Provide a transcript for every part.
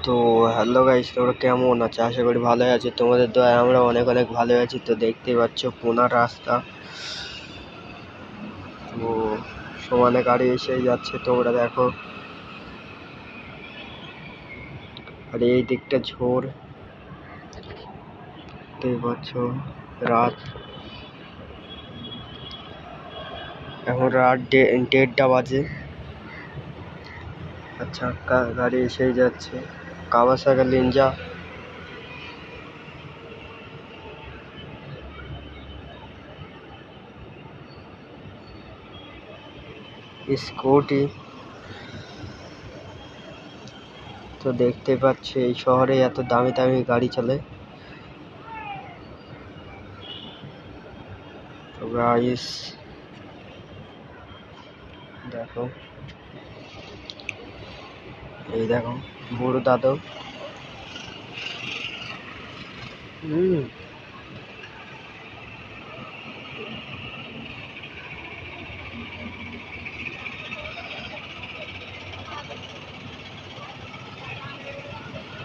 তো hello guys, তোমরা কেমন আছো? আশা করি ভালোই আছো। তোমাদের দয়ায় আমরা অনেক অনেক ভালো আছি। তো দেখতেই পাচ্ছ পুনার রাস্তা, তো সমানে গাড়ি এসে যাচ্ছে, তোমরা দেখো। আর এই দিকটা ঝোড়, দেখতেই পাচ্ছ। রাত, এখন রাত 1:30 বাজে। আচ্ছা, গাড়ি এসেই যাচ্ছে, কাওয়াসাকি নিনজা। স্কুটি, তো দেখতে পাচ্ছি এই শহরে এত দামি দামি গাড়ি চলে। তো গাইস দেখো, এই দেখো বুড়ো দাদু।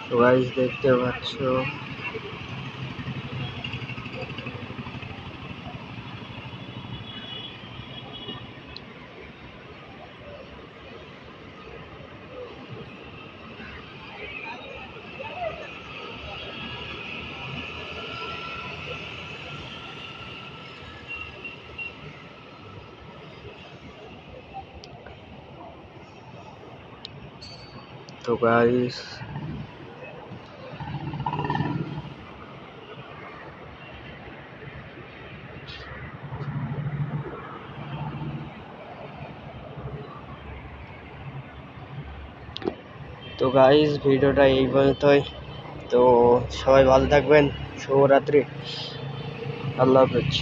তো গাইস দেখতে পাচ্ছ, তো গাইস ভিডিওটা এই পর্যন্তই। তো সবাই ভালো থাকবেন, শুভরাত্রি, আল্লাহ হাফেজ।